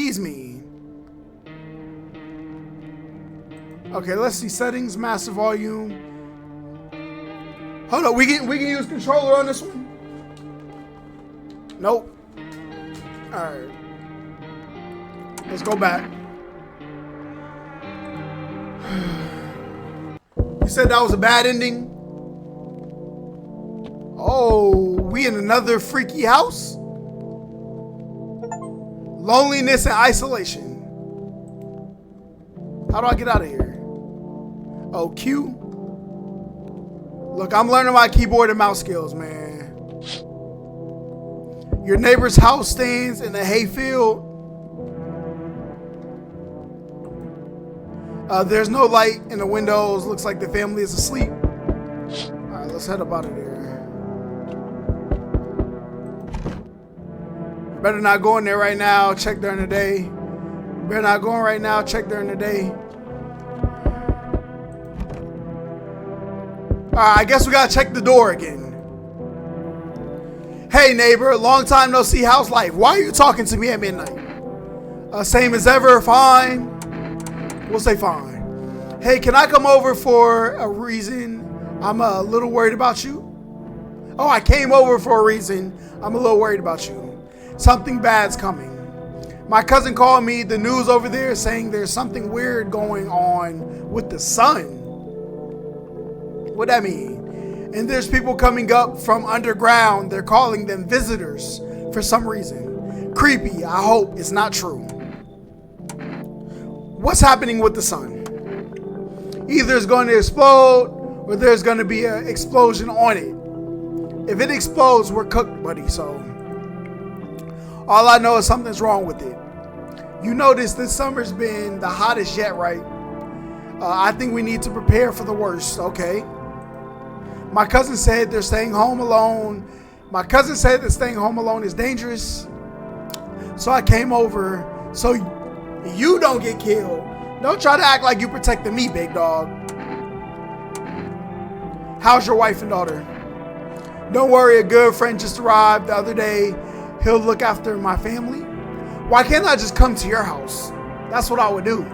these mean? Okay, let's see. Settings, master volume. Hold up, we can use controller on this one? Nope. Alright. Let's go back. You said that was a bad ending? Oh, we in another freaky house? Loneliness and isolation. How do I get out of here? Oh, Q? Look, I'm learning my keyboard and mouse skills, man. Your neighbor's house stands in a hayfield. There's no light in the windows. Looks like the family is asleep. Alright, let's head up out of there. Better not go in there right now. Check during the day. Better not go in right now. Check during the day. Alright, I guess we gotta check the door again. Hey neighbor, long time no see, how's life? Why are you talking to me at midnight? Same as ever, fine. We'll say fine. Hey, can I come over for a reason? I'm a little worried about you. Oh, I came over for a reason. I'm a little worried about you. Something bad's coming. My cousin called me. The news over there is saying there's something weird going on with the sun. What that mean? And there's people coming up from underground. They're calling them visitors for some reason. Creepy. I hope it's not true. What's happening with the sun? Either it's going to explode or there's going to be an explosion on it. If it explodes, we're cooked, buddy. So all I know is something's wrong with it. You notice this summer's been the hottest yet, right? I think we need to prepare for the worst, okay? My cousin said they're staying home alone. My cousin said that staying home alone is dangerous. So I came over so you don't get killed. Don't try to act like you protected me, big dog. How's your wife and daughter? Don't worry, a good friend just arrived the other day. He'll look after my family. Why can't I just come to your house? That's what I would do.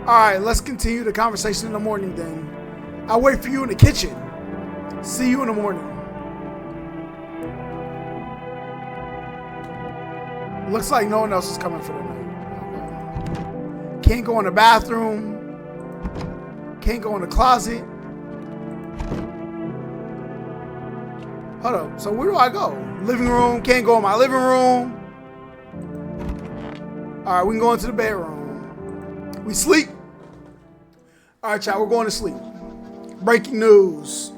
All right, let's continue the conversation in the morning then. I'll wait for you in the kitchen. See you in the morning. Looks like no one else is coming for the night. Okay. Can't go in the bathroom. Can't go in the closet. Hold up. So where do I go? Living room. Can't go in my living room. All right, we can go into the bedroom. We sleep. All right, y'all, we're going to sleep. Breaking news.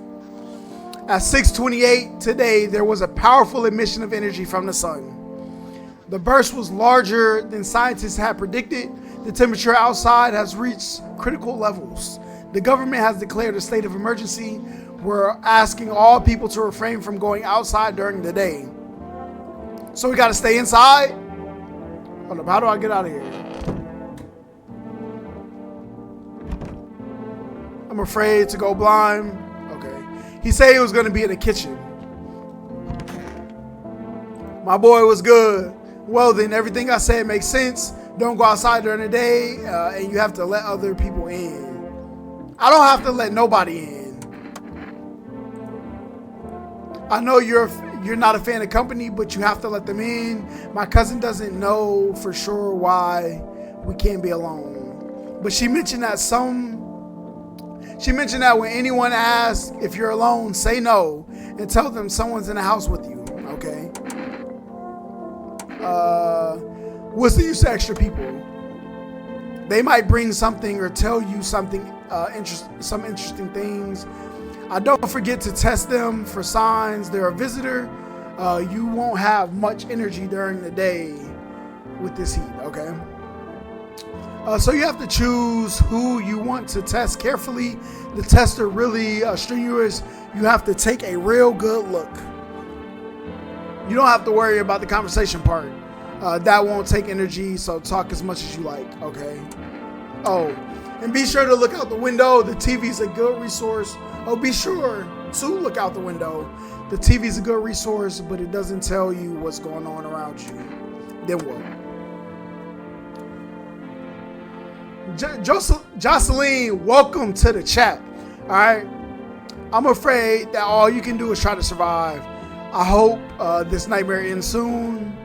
At 6:28 today, there was a powerful emission of energy from the sun. The burst was larger than scientists had predicted. The temperature outside has reached critical levels. The government has declared a state of emergency. We're asking all people to refrain from going outside during the day. So we got to stay inside? Hold up, how do I get out of here? I'm afraid to go blind. Okay. He said he was going to be in the kitchen. My boy was good. Well, then everything I said makes sense. Don't go outside during the day, and you have to let other people in. I don't have to let nobody in. I know you're not a fan of company, but you have to let them in. My cousin doesn't know for sure why we can't be alone. But she mentioned that when anyone asks if you're alone, say no and tell them someone's in the house with you, okay? What's the use of extra people? They might bring something or tell you something, some interesting things. Don't forget to test them for signs they're a visitor. You won't have much energy during the day with this heat, okay? So you have to choose who you want to test carefully. The tests are really strenuous. You have to take a real good look. You don't have to worry about the conversation part. That won't take energy, so talk as much as you like, okay? Oh, and be sure to look out the window. The TV's a good resource. Oh, be sure to look out the window. The TV's a good resource, but it doesn't tell you what's going on around you. Then what? Jocelyn, welcome to the chat. All right. I'm afraid that all you can do is try to survive. I hope this nightmare ends soon.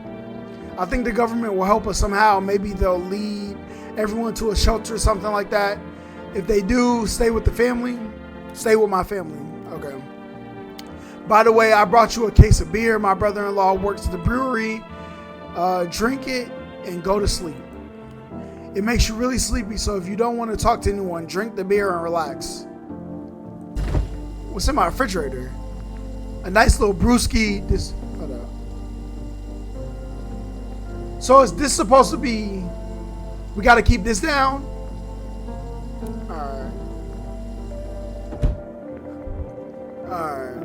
I think the government will help us somehow. Maybe they'll lead everyone to a shelter or something like that. If they do, stay with the family. Stay with my family. Okay. By the way, I brought you a case of beer. My brother-in-law works at the brewery. Drink it and go to sleep. It makes you really sleepy, so if you don't want to talk to anyone, drink the beer and relax. What's in my refrigerator? A nice little brewski. Hold up. So is this supposed to be, we got to keep this down? Alright.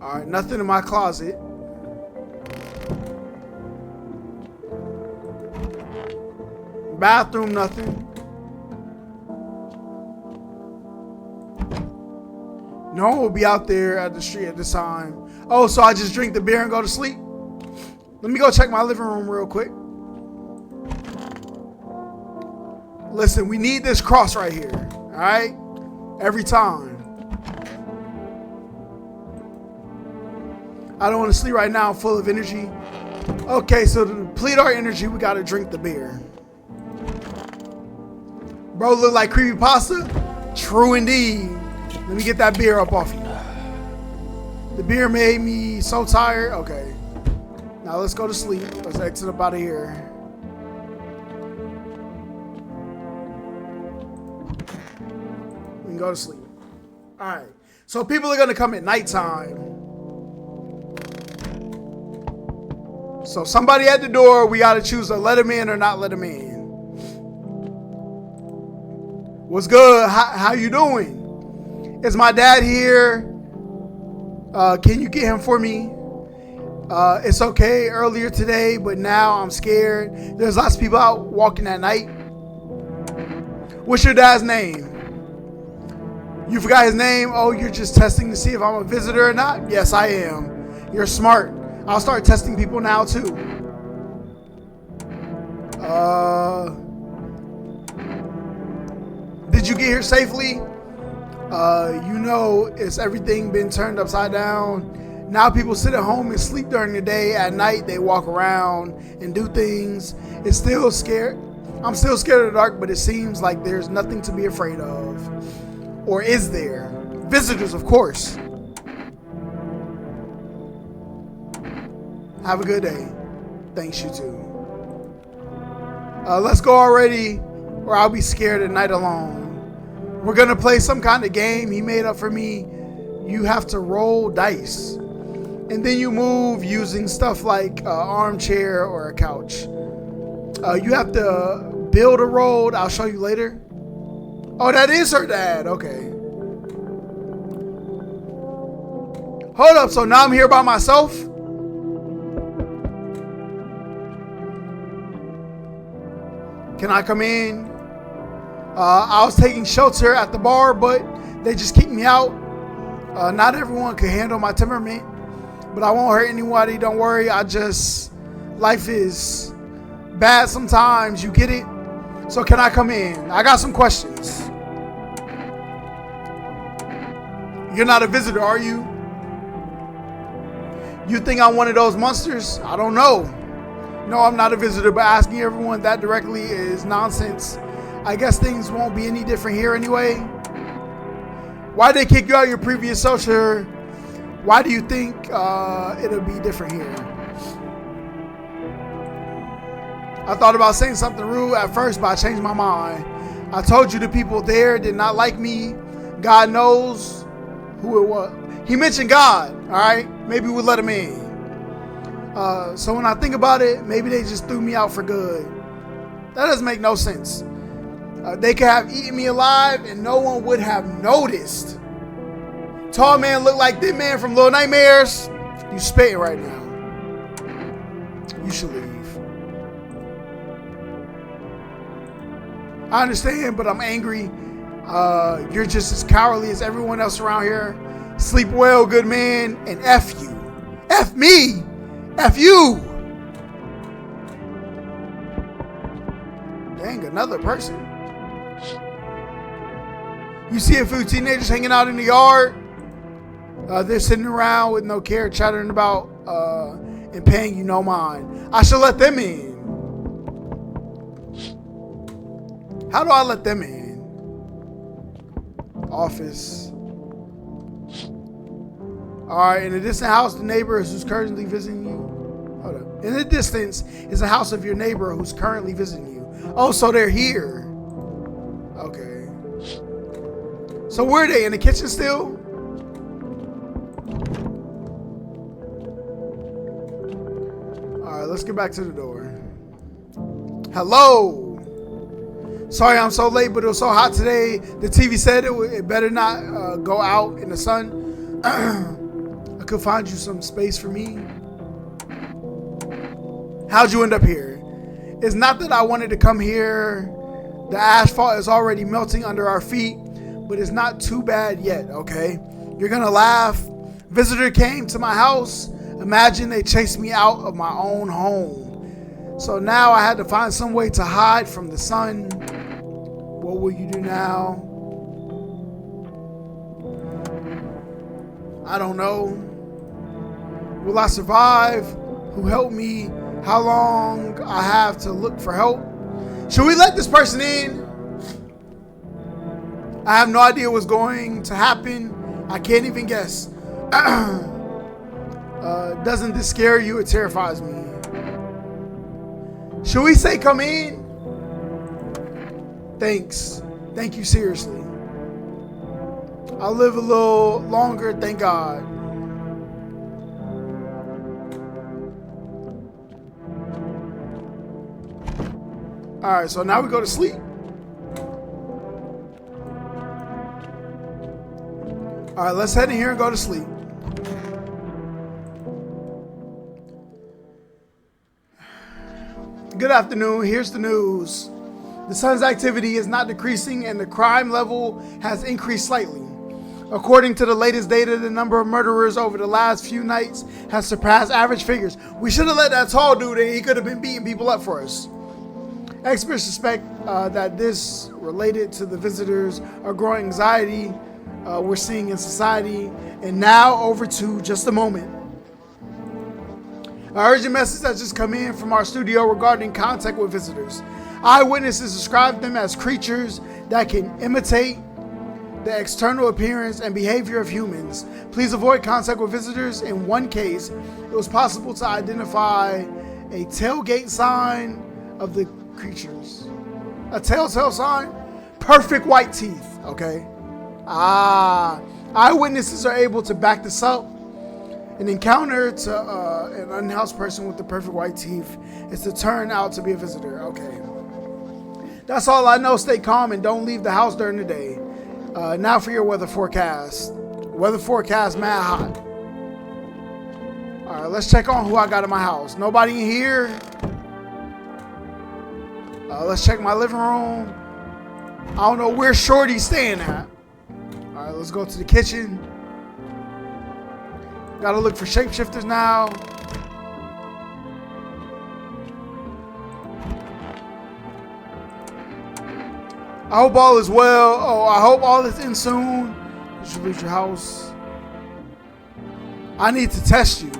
Alright, nothing in my closet. Bathroom, nothing. No one will be out there at the street at this time. Oh, so I just drink the beer and go to sleep? Let me go check my living room real quick. Listen, we need this cross right here. All right? Every time. I don't want to sleep right now. I'm full of energy. Okay, so to deplete our energy, we got to drink the beer. Bro, look like creepypasta? True indeed. Let me get that beer up off you. The beer made me so tired. Okay. Now let's go to sleep. Let's exit up out of here. We can go to sleep. Alright. So people are going to come at nighttime. So somebody at the door, we got to choose to let him in or not let him in. What's good? How you doing? Is my dad here? Can you get him for me? It's okay earlier today, but now I'm scared. There's lots of people out walking at night. What's your dad's name? You forgot his name? Oh, you're just testing to see if I'm a visitor or not? Yes, I am. You're smart. I'll start testing people now too. Did you get here safely? You know, it's everything been turned upside down. Now people sit at home and sleep during the day. At night, they walk around and do things. It's still scared. I'm still scared of the dark, but it seems like there's nothing to be afraid of. Or is there? Visitors, of course. Have a good day. Thanks, you too. Let's go already, or I'll be scared at night alone. We're going to play some kind of game he made up for me. You have to roll dice. And then you move using stuff like an armchair or a couch. You have to build a road. I'll show you later. Oh, that is her dad. Okay. Hold up. So now I'm here by myself? Can I come in? I was taking shelter at the bar, but they just kicked me out. Not everyone can handle my temperament, but I won't hurt anybody. Don't worry. Life is bad sometimes. You get it? So can I come in? I got some questions. You're not a visitor, are you? You think I'm one of those monsters? I don't know. No, I'm not a visitor, but asking everyone that directly is nonsense. I guess things won't be any different here anyway. Why'd they kick you out of your previous shelter? Why do you think it'll be different here? I thought about saying something rude at first, but I changed my mind. I told you the people there did not like me. God knows who it was. He mentioned God, all right? Maybe we'll let him in. So when I think about it, maybe they just threw me out for good. That doesn't make no sense. They could have eaten me alive and no one would have noticed. Tall man look like this man from Little Nightmares. You spitting right now. You should leave. I understand, but I'm angry. You're just as cowardly as everyone else around here. Sleep well, good man, and F you. F me. F you. another person. You see a few teenagers hanging out in the yard. They're sitting around with no care, chattering about and paying you no mind. I should let them in. How do I let them in? Office. Alright, in the distant house, the neighbor who's currently visiting you. Hold up. In the distance is the house of your neighbor who's currently visiting you. Oh, so they're here. Okay. So where are they? In the kitchen still? Alright, let's get back to the door. Hello. Sorry I'm so late, but it was so hot today. The TV said it better not go out in the sun. I could find you some space for me. How'd you end up here? It's not that I wanted to come here. The asphalt is already melting under our feet, but it's not too bad yet, okay? You're gonna laugh. Visitor came to my house. Imagine they chased me out of my own home. So now I had to find some way to hide from the sun. What will you do now? I don't know. Will I survive? Who helped me? How long I have to look for help? Should we let this person in? I have no idea what's going to happen. I can't even guess. Doesn't this scare you? It terrifies me. Should we say come in? Thanks. Thank you seriously. I'll live a little longer, thank God. Alright, so now we go to sleep. Alright, let's head in here and go to sleep. Good afternoon. Here's the news. The sun's activity is not decreasing and the crime level has increased slightly. According to the latest data, the number of murderers over the last few nights has surpassed average figures. We should have let that tall dude in. He could have been beating people up for us. Experts suspect that this related to the visitors or growing anxiety we're seeing in society. And now over to just a moment. An urgent message has just come in from our studio regarding contact with visitors. Eyewitnesses describe them as creatures that can imitate the external appearance and behavior of humans. Please avoid contact with visitors. In one case, it was possible to identify a tailgate sign of the creatures. A telltale sign? Perfect white teeth, okay? Eyewitnesses are able to back this up. An encounter to an unhoused person with the perfect white teeth is to turn out to be a visitor. Okay. That's all I know. Stay calm and don't leave the house during the day. Now for your weather forecast. Weather forecast, mad hot. All right, let's check on who I got in my house. Nobody in here. Let's check my living room. I don't know where Shorty's staying at. All right, let's go to the kitchen. Gotta look for shapeshifters now. I hope all is well. Oh, I hope all is in soon. You should leave your house. I need to test you.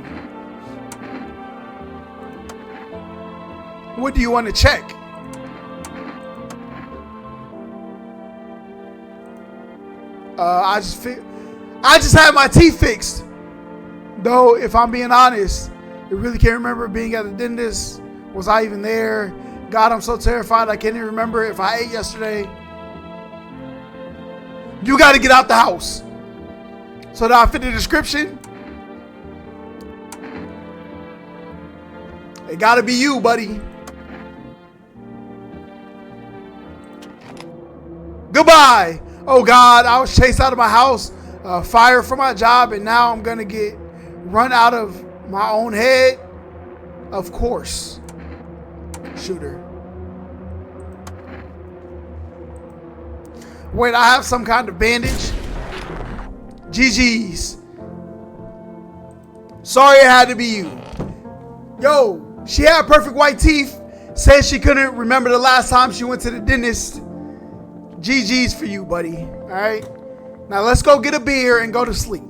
What do you want to check? I just had my teeth fixed. Though, if I'm being honest, I really can't remember being at the dentist. Was I even there? God, I'm so terrified I can't even remember if I ate yesterday. You got to get out the house. So that I fit the description. It got to be you, buddy. Goodbye. Oh God, I was chased out of my house, fired from my job, and now I'm going to get run out of my own head. Of course. Shooter. Wait, I have some kind of bandage. GG's. Sorry it had to be you. Yo, she had perfect white teeth. Said she couldn't remember the last time she went to the dentist. GG's for you, buddy. All right. Now let's go get a beer and go to sleep.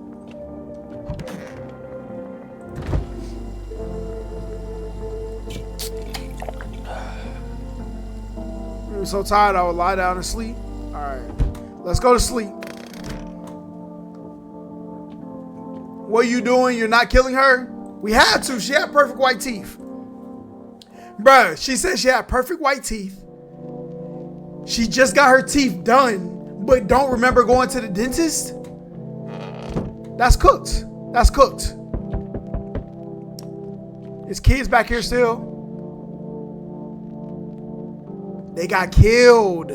I'm so tired I would lie down and sleep. All right. Let's go to sleep. What are you doing? You're not killing her? We had to. She had perfect white teeth. Bruh, she said she had perfect white teeth. She just got her teeth done, but don't remember going to the dentist? That's cooked. That's cooked. Is kids back here still? They got killed.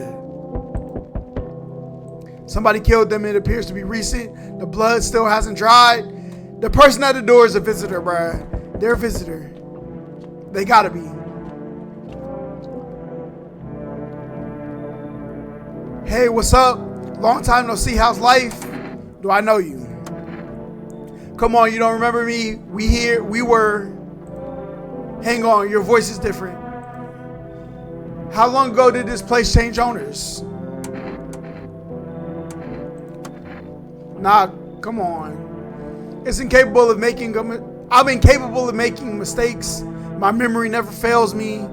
Somebody killed them. It appears to be recent. The blood still hasn't dried. The person at the door is a visitor, bruh. They're a visitor. They gotta be. Hey, what's up? Long time no see. How's life? Do I know you? Come on, you don't remember me? We were. Hang on, your voice is different. How long ago did this place change owners? Nah, come on. I'm incapable of making mistakes. My memory never fails me.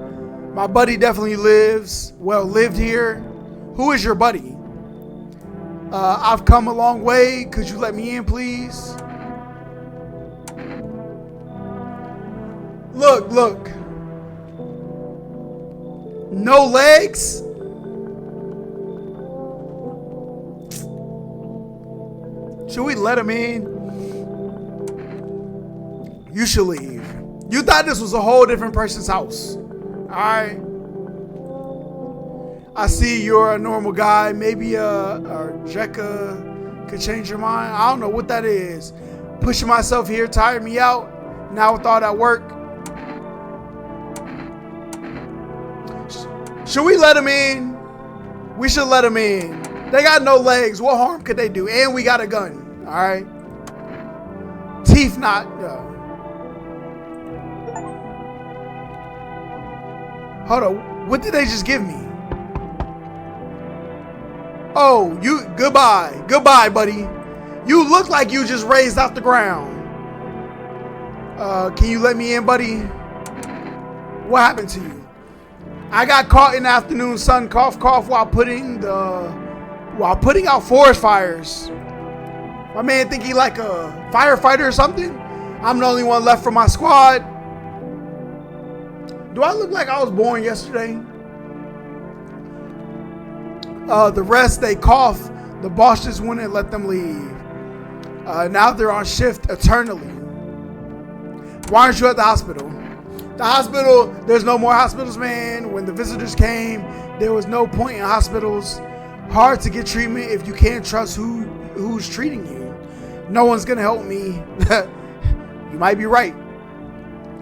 My buddy definitely lived here. Who is your buddy? I've come a long way. Could you let me in, please? Look. No legs? Should we let him in? You should leave. You thought this was a whole different person's house. Alright. I see you're a normal guy. Maybe a Jekka could change your mind. I don't know what that is. Pushing myself here tired me out. Now with all that work. Should we let him in? We should let him in. They got no legs. What harm could they do? And we got a gun. Alright. Teeth not. Hold on. What did they just give me? Oh, goodbye. Goodbye, buddy. You look like you just raised off the ground. Can you let me in, buddy? What happened to you? I got caught in the afternoon sun, cough, cough, while putting out forest fires. My man think he like a firefighter or something? I'm the only one left from my squad. Do I look like I was born yesterday? The rest, they cough. The boss just wouldn't let them leave. Now they're on shift eternally. Why aren't you at the hospital? The hospital, there's no more hospitals, man. When the visitors came, there was no point in hospitals. Hard to get treatment if you can't trust who's treating you. No one's gonna help me. You might be right.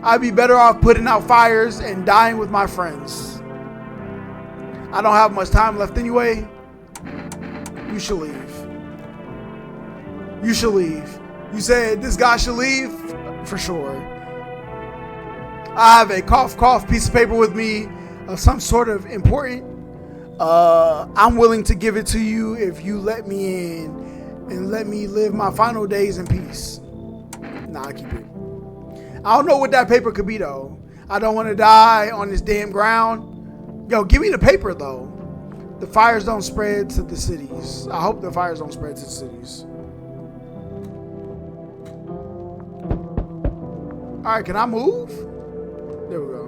I'd be better off putting out fires and dying with my friends. I don't have much time left anyway. You should leave. You should leave. You said this guy should leave? For sure. I have a cough piece of paper with me of some sort of important. I'm willing to give it to you if you let me in and let me live my final days in peace. Nah, I keep it. I don't know what that paper could be though. I don't want to die on this damn ground. Yo, give me the paper though. The fires don't spread to the cities. I hope the fires don't spread to the cities. All right, can I move? There we go.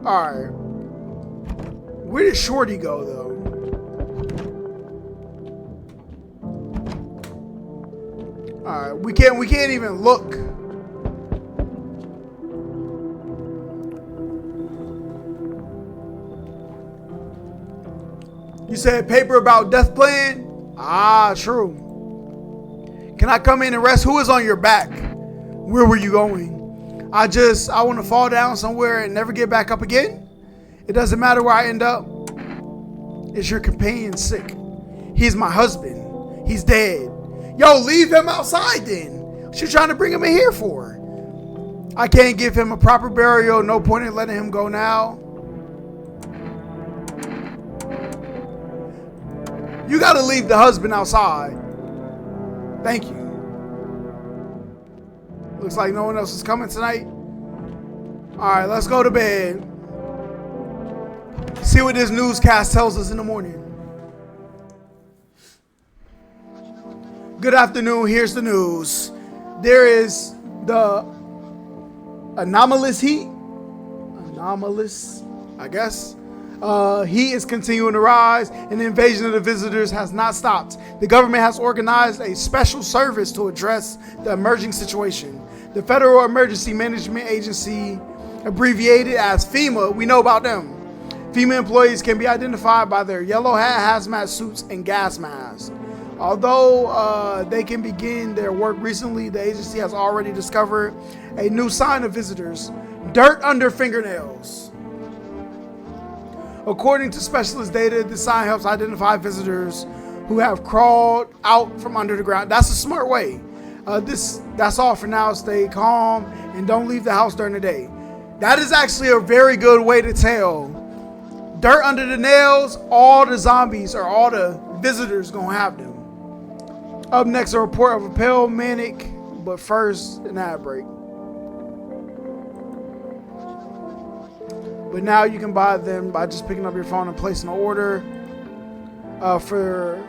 All right. Where did Shorty go though? All right, we can't even look. You said paper about death plan? Ah, true. Can I come in and rest? Who is on your back? Where were you going? I want to fall down somewhere and never get back up again? It doesn't matter where I end up. Is your companion sick? He's my husband. He's dead. Yo, leave him outside then. What you trying to bring him in here for? I can't give him a proper burial. No point in letting him go now. You gotta leave the husband outside. Thank you. Looks like no one else is coming tonight. Alright, let's go to bed. See what this newscast tells us in the morning. Good afternoon, here's the news. There is the anomalous heat. Anomalous, I guess. Heat is continuing to rise, and the invasion of the visitors has not stopped. The government has organized a special service to address the emerging situation. The Federal Emergency Management Agency, abbreviated as FEMA, we know about them. FEMA employees can be identified by their yellow hat, hazmat suits, and gas masks. Although they can begin their work recently, the agency has already discovered a new sign of visitors: dirt under fingernails. According to specialist data, this sign helps identify visitors who have crawled out from under the ground. That's a smart way. That's all for now. Stay calm and don't leave the house during the day. That is actually a very good way to tell. Dirt under the nails, all the zombies or all the visitors gonna have them. Up next, a report of a pale manic, but first, an ad break. But now you can buy them by just picking up your phone and placing an order. For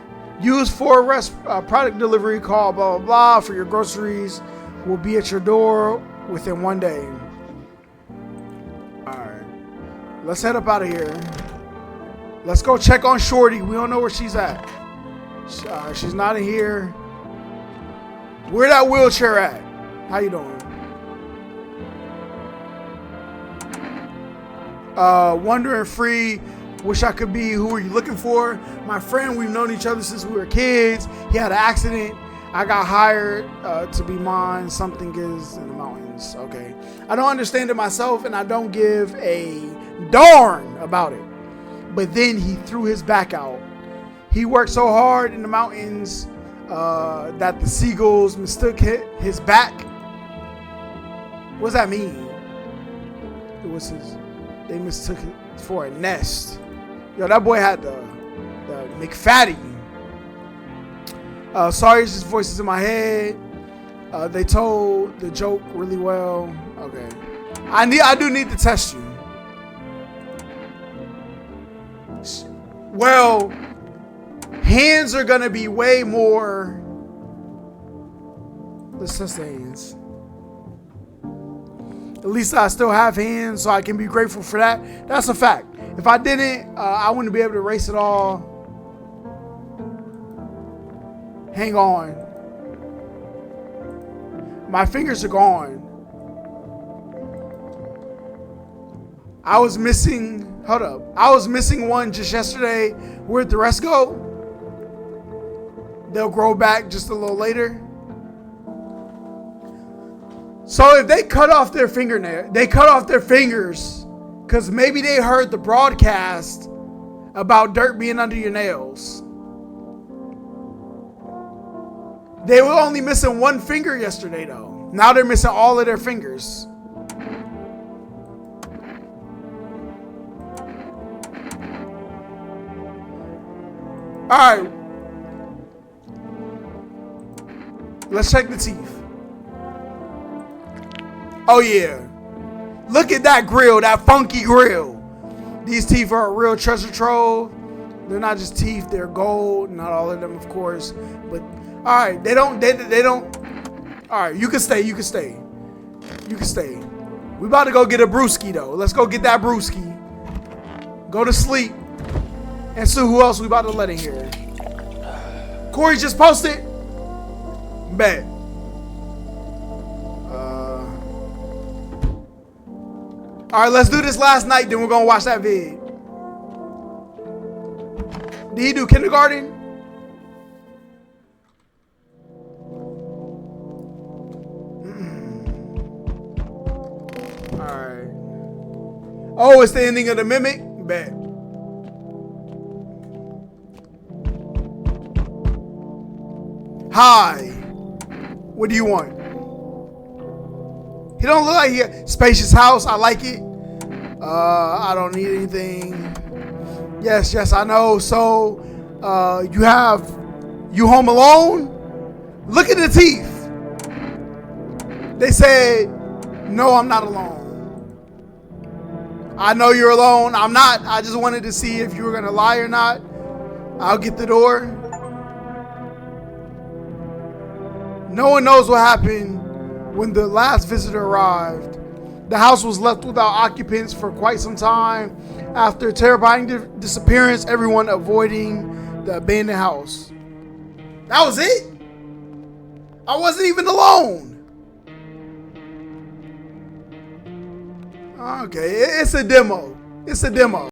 product delivery, call blah blah blah. For your groceries, will be at your door within 1 day. All right, let's head up out of here. Let's go check on Shorty. We don't know where she's at. She's not in here. Where that wheelchair at? How you doing? Wondering free. Wish I could be. Who are you looking for? My friend. We've known each other since we were kids. He had an accident. I got hired to be mine. Something is in the mountains. Okay. I don't understand it myself, and I don't give a darn about it. But then he threw his back out. He worked so hard in the mountains that the seagulls mistook his back. What does that mean? It was his. They mistook it for a nest. Yo, that boy had the McFatty. Sorry, it's just voices in my head. They told the joke really well. Okay, I do need to test you. Well, hands are gonna be way more. Let's test the hands. At least I still have hands, so I can be grateful for that. That's a fact. If I didn't, I wouldn't be able to erase it all. Hang on. My fingers are gone. I was missing. Hold up. I was missing one just yesterday. Where'd the rest go? They'll grow back just a little later. So if they cut off their fingernail, they cut off their fingers because maybe they heard the broadcast about dirt being under your nails. They were only missing one finger yesterday though. Now they're missing all of their fingers. All right. Let's check the teeth. Oh yeah. Look at that grill, that funky grill. These teeth are a real treasure trove. They're not just teeth, they're gold. Not all of them, of course. But all right, they don't. All right, you can stay. You can stay. You can stay. We about to go get a brewski though. Let's go get that brewski. Go to sleep. And see who else we about to let in here. Corey just posted. Bet. All right, let's do this last night. Then we're gonna watch that vid. Did he do kindergarten? All right. Oh, it's the ending of the Mimic. Bet. Hi. What do you want? He don't look like he a spacious house. I like it. I don't need anything. Yes, I know. So, you home alone? Look at the teeth. They said, no, I'm not alone. I know you're alone. I'm not. I just wanted to see if you were going to lie or not. I'll get the door. No one knows what happened when the last visitor arrived. The house was left without occupants for quite some time. After a terrifying disappearance, everyone avoiding the abandoned house. That was it? I wasn't even alone. Okay, it's a demo.